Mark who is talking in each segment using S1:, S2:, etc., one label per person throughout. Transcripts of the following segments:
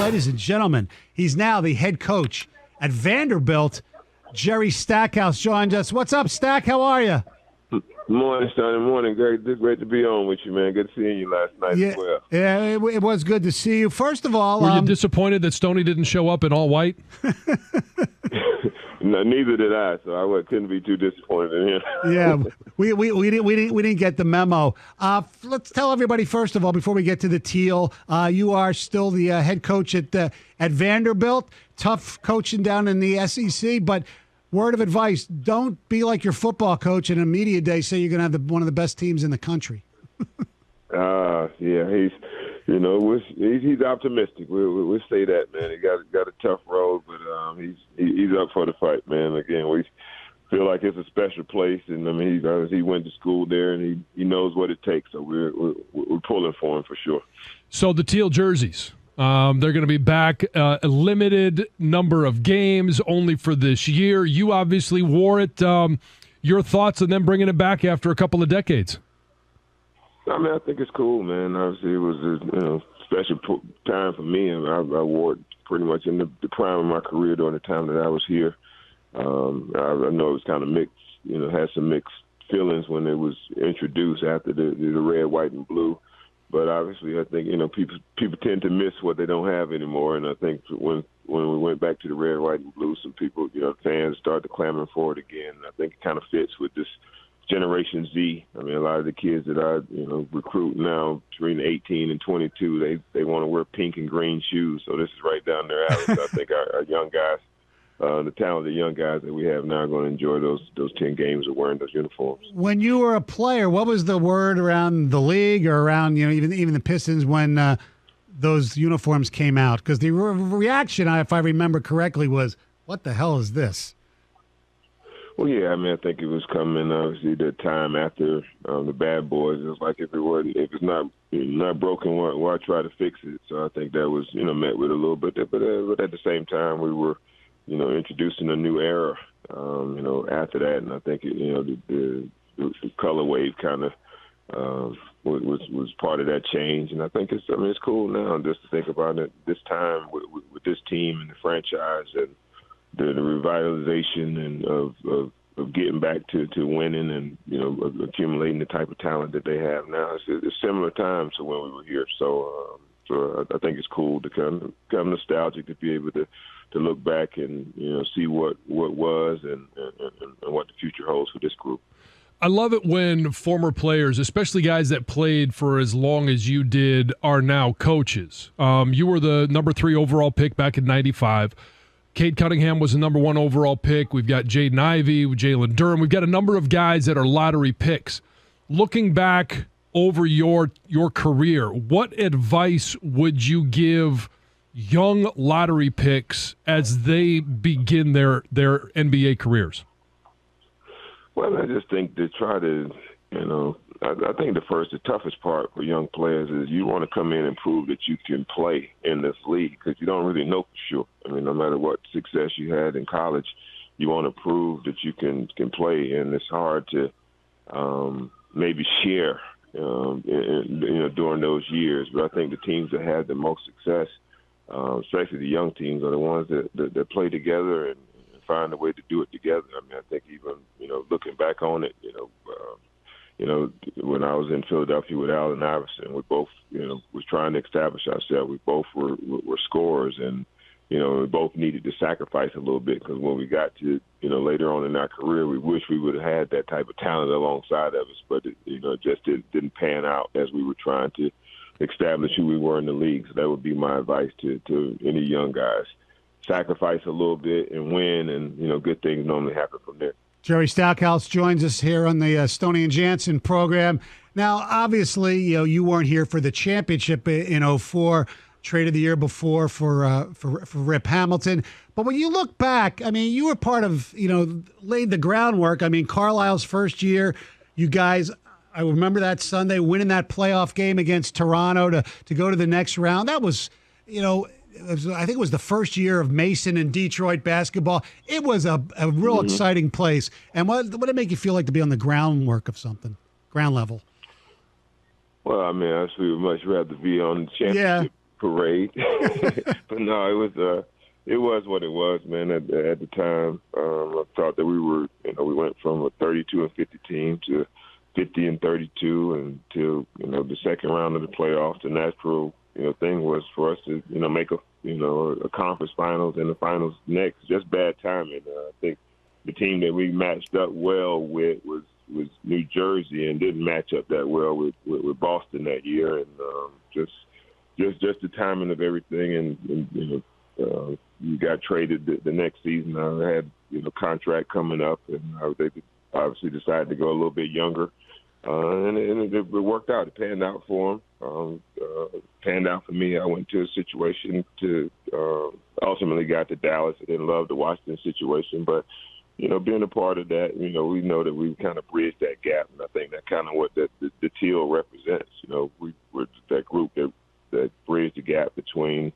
S1: ladies and gentlemen, he's now the head coach at Vanderbilt. Jerry Stackhouse joined us. What's up, Stack? How are you?
S2: Morning, Stoney. Morning. Great to be on with you, man. Good seeing you last night as well.
S1: Yeah, it was good to see you. First of all,
S3: were you disappointed that Stoney didn't show up in all white?
S2: No, neither did I, so I couldn't be too disappointed in him.
S1: Yeah, we didn't get the memo. Let's tell everybody first of all before we get to the Teal. You are still the head coach at Vanderbilt. Tough coaching down in the SEC, but word of advice: don't be like your football coach in a media day. Say you're going to have one of the best teams in the country.
S2: Yeah, he's optimistic. We'll say that, man. He got a tough road, but he's up for the fight, man. Again, we feel like it's a special place, and I mean, he went to school there, and he knows what it takes. So we're pulling for him for sure.
S3: So the Teal jerseys, they're going to be back a limited number of games, only for this year. You obviously wore it. Your thoughts on them bringing it back after a couple of decades?
S2: I mean, I think it's cool, man. Obviously, it was a special time for me, and I wore it pretty much in the prime of my career during the time that I was here. I know it was kind of mixed, had some mixed feelings when it was introduced after the red, white, and blue. But obviously, I think people tend to miss what they don't have anymore, and I think when we went back to the red, white, and blue, some people, fans started clamoring for it again. And I think it kind of fits with this Generation Z. I mean, a lot of the kids that I recruit now between 18 and 22, they want to wear pink and green shoes. So this is right down their alley. So I think our young guys, the talented young guys that we have now, are going to enjoy those 10 games of wearing those uniforms.
S1: When you were a player, what was the word around the league or around even the Pistons when those uniforms came out? Because the reaction, if I remember correctly, was, "What the hell is this?"
S2: Well, yeah, I mean, I think it was coming, obviously, the time after the Bad Boys. It was like if it's not broken, why try to fix it? So I think that was, met with a little bit. But at the same time, we were, introducing a new era, after that. And I think, the color wave kind of was part of that change. And I think it's cool now just to think about it this time with this team and the franchise and the revitalization and of getting back to winning and accumulating the type of talent that they have now. It's similar times to when we were here, so I think it's cool to kind of nostalgic to be able to look back and see what was and what the future holds for this group.
S3: I love it when former players, especially guys that played for as long as you did, are now coaches. You were the number 3 overall pick back in '95. Cade Cunningham was the number 1 overall pick. We've got Jaden Ivey, Jalen Durham. We've got a number of guys that are lottery picks. Looking back over your career, what advice would you give young lottery picks as they begin their NBA careers?
S2: Well, I just think to try to, I think the toughest part for young players is you want to come in and prove that you can play in this league because you don't really know for sure. I mean, no matter what success you had in college, you want to prove that you can play, and it's hard to maybe share, during those years. But I think the teams that had the most success, especially the young teams, are the ones that play together and find a way to do it together. I mean, I think even looking back on it, when I was in Philadelphia with Allen Iverson, we both, was trying to establish ourselves. We both were scorers, and, we both needed to sacrifice a little bit because when we got to, later on in our career, we wish we would have had that type of talent alongside of us, but, it just didn't pan out as we were trying to establish who we were in the league. So that would be my advice to any young guys. Sacrifice a little bit and win, and, good things normally happen from there.
S1: Jerry Stackhouse joins us here on the Stoney and Jansen program. Now, obviously, you weren't here for the championship in '04, traded the year before for Rip Hamilton. But when you look back, I mean, you were part of, laid the groundwork. I mean, Carlisle's first year, you guys, I remember that Sunday winning that playoff game against Toronto to go to the next round. That was, I think it was the first year of Mason and Detroit basketball. It was a real exciting place. And what did it make you feel like to be on the groundwork of something, ground level?
S2: Well, I mean, I would much rather be on the championship parade. But no, it was what it was, man. At the time, I thought that we went from a 32-50 team to 50-32 until the second round of the playoffs. The natural thing was for us to make a conference finals and the finals next. Just bad timing. I think the team that we matched up well with was New Jersey and didn't match up that well with Boston that year, and just the timing of everything, and you got traded the next season. I had contract coming up, and they obviously decided to go a little bit younger, and it worked out. It panned out for them. Panned out for me. I went to a situation to ultimately got to Dallas. I didn't love the Washington situation, but being a part of that, we know that we kind of bridged that gap, and I think that kind of what the Teal represents. We're that group that bridged the gap between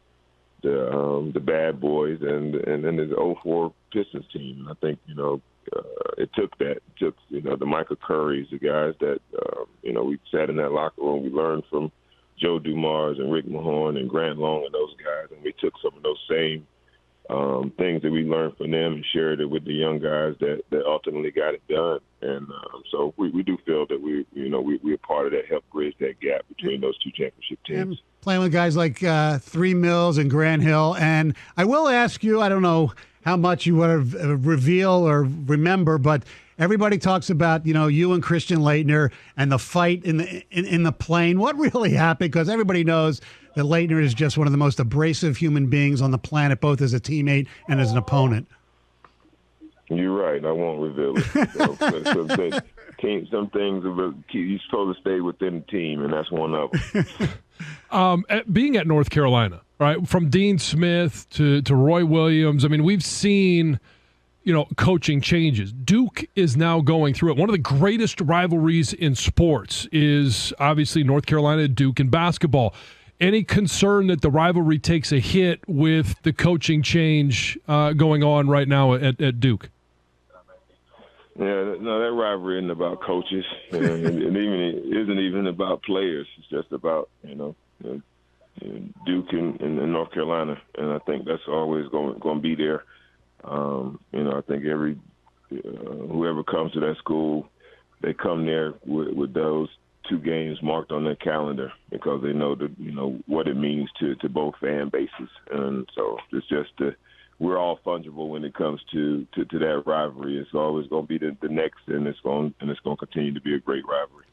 S2: the bad boys and then the 04 Pistons team. And I think it took that. It took the Michael Currys, the guys that we sat in that locker room. We learned from Joe Dumars and Rick Mahorn and Grant Long and those guys, and we took some of those same things that we learned from them and shared it with the young guys that ultimately got it done. And so we do feel that we're part of that, help bridge that gap between those two championship teams.
S1: And playing with guys like Three Mills and Grant Hill. And I will ask you, I don't know how much you want to reveal or remember, but everybody talks about, you and Christian Laettner and the fight in the plane. What really happened? Because everybody knows that Laettner is just one of the most abrasive human beings on the planet, both as a teammate and as an opponent.
S2: You're right. I won't reveal it. Some things you're supposed to stay within the team, and that's one of them.
S3: Being at North Carolina, right, from Dean Smith to Roy Williams, I mean, we've seen coaching changes. Duke is now going through it. One of the greatest rivalries in sports is obviously North Carolina, Duke in basketball. Any concern that the rivalry takes a hit with the coaching change going on right now at Duke?
S2: Yeah, no, that rivalry isn't about coaches, and it isn't even about players. It's just about Duke and North Carolina, and I think that's always going to be there. I think whoever comes to that school, they come there with those two games marked on their calendar because they know what it means to both fan bases, and so it's just we're all fungible when it comes to that rivalry. It's always going to be the next, and it's going to continue to be a great rivalry.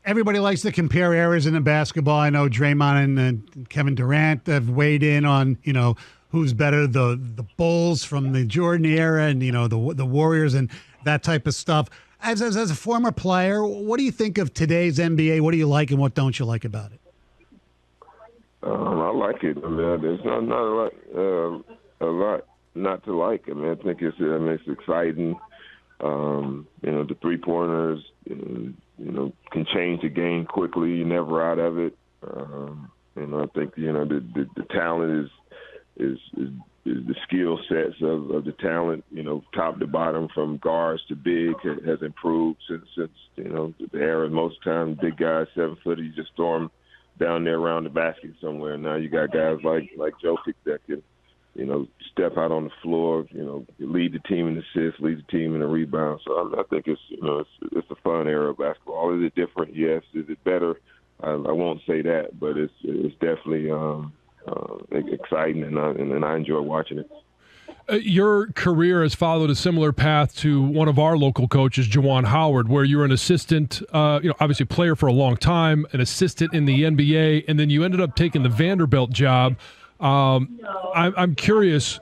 S1: Everybody likes to compare eras in the basketball. I know Draymond and Kevin Durant have weighed in on who's better, the Bulls from the Jordan era and the Warriors and that type of stuff. As a former player, what do you think of today's NBA? What do you like and what don't you like about it?
S2: I like it. I mean, there's not a lot not to like. I mean, I think it's exciting. The 3-pointers, can change the game quickly. You're never out of it. I think the talent is the skill sets of the talent, top to bottom, from guards to big, has improved since the era. Most times, big guys, 7-footer, you just throw them down there around the basket somewhere. Now you got guys like Jokic that can, step out on the floor, lead the team in assists, lead the team in the rebound. So I think it's a fun era of basketball. Is it different? Yes. Is it better? I won't say that, but it's definitely exciting, and I enjoy watching it.
S3: Your career has followed a similar path to one of our local coaches, Juwan Howard, where you were an assistant, obviously a player for a long time, an assistant in the NBA, and then you ended up taking the Vanderbilt job. I'm curious,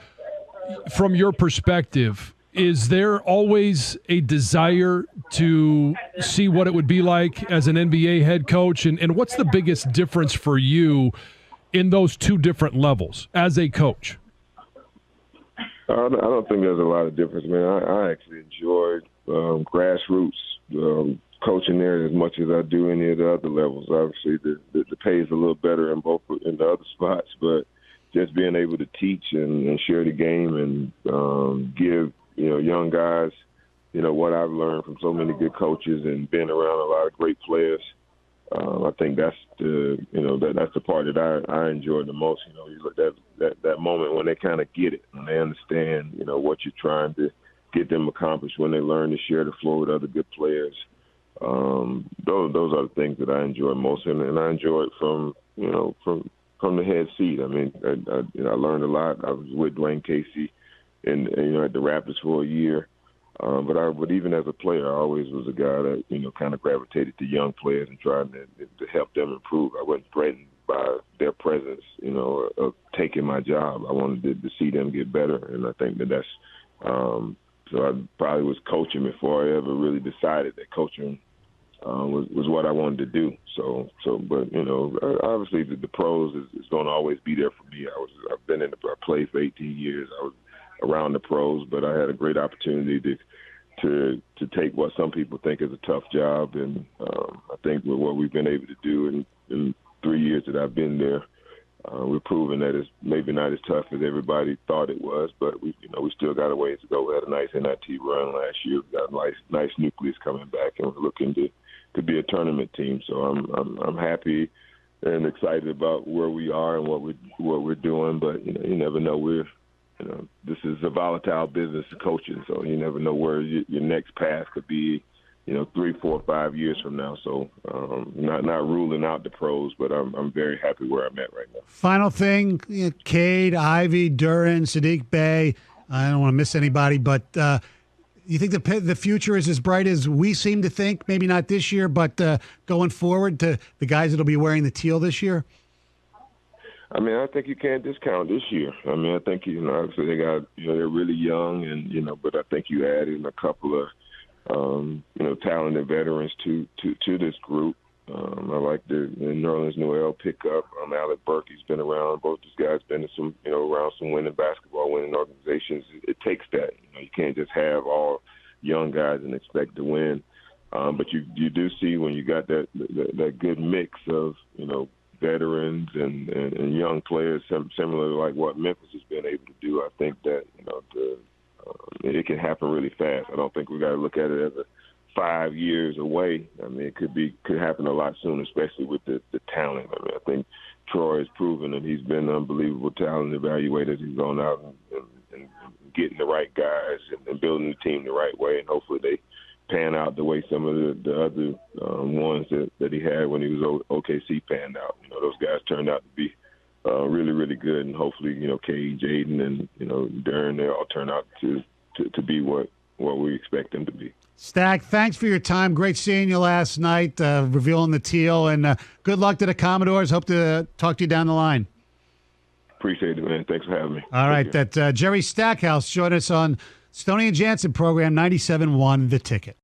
S3: from your perspective, is there always a desire to see what it would be like as an NBA head coach? And what's the biggest difference for you in those two different levels as a coach?
S2: I don't think there's a lot of difference, man. I actually enjoyed grassroots coaching there as much as I do any of the other levels. Obviously, the pay is a little better in the other spots, but just being able to teach and share the game and give young guys what I've learned from so many good coaches and being around a lot of great players. I think that's that's the part that I enjoy the most. You look at that moment when they kind of get it, when they understand, what you're trying to get them accomplished, when they learn to share the floor with other good players. Those are the things that I enjoy most, and I enjoy it from the head seat. I mean, I learned a lot. I was with Dwayne Casey, and at the Raptors for a year. But even as a player, I always was a guy that kind of gravitated to young players and trying to help them improve. I wasn't threatened by their presence, of taking my job. I wanted to see them get better, and I think that's. So I probably was coaching before I ever really decided that coaching was what I wanted to do. But obviously the pros is going to always be there for me. I played for 18 years. I was around the pros, but I had a great opportunity to take what some people think is a tough job, and I think with what we've been able to do in 3 years that I've been there, we're proving that it's maybe not as tough as everybody thought it was, but we still got a ways to go. We had a nice NIT run last year. We got a nice nucleus coming back, and we're looking to be a tournament team. So I'm happy and excited about where we are and what we're doing. But you never know. This is a volatile business, coaching, so you never know where your next path could be. 3, 4, 5 years from now. So not ruling out the pros, but I'm very happy where I'm at right now.
S1: Final thing, Cade, Ivy, Duran, Sadiq Bey. I don't want to miss anybody, but you think the future is as bright as we seem to think? Maybe not this year, but going forward to the guys that'll be wearing the teal this year?
S2: I mean, I think you can't discount this year. I mean, I think, obviously they got, they're really young, and but I think you add in a couple of talented veterans to this group. I like the Nerlens Noel pickup. Alec Burke, he's been around. Both these guys been in some, around some winning organizations. It takes that. You can't just have all young guys and expect to win. But you do see when you got that good mix of, veterans and young players, similar to like what Memphis has been able to do. I think that, it can happen really fast. I don't think we got to look at it as 5 years away. I mean, it could happen a lot sooner, especially with the talent. I mean, I think Troy has proven that he's been unbelievable talent evaluated. He's gone out and getting the right guys and building the team the right way, and hopefully they pan out the way some of the other ones that he had when he was OKC panned out. Those guys turned out to be really, really good, and hopefully, Cade, Jaden, and Duran, they all turn out to be what we expect them to be.
S1: Stack, thanks for your time. Great seeing you last night, revealing the teal, and good luck to the Commodores. Hope to talk to you down the line.
S2: Appreciate it, man. Thanks for having me.
S1: All right, Jerry Stackhouse joined us on Stoney and Jansen program 97.1 The Ticket.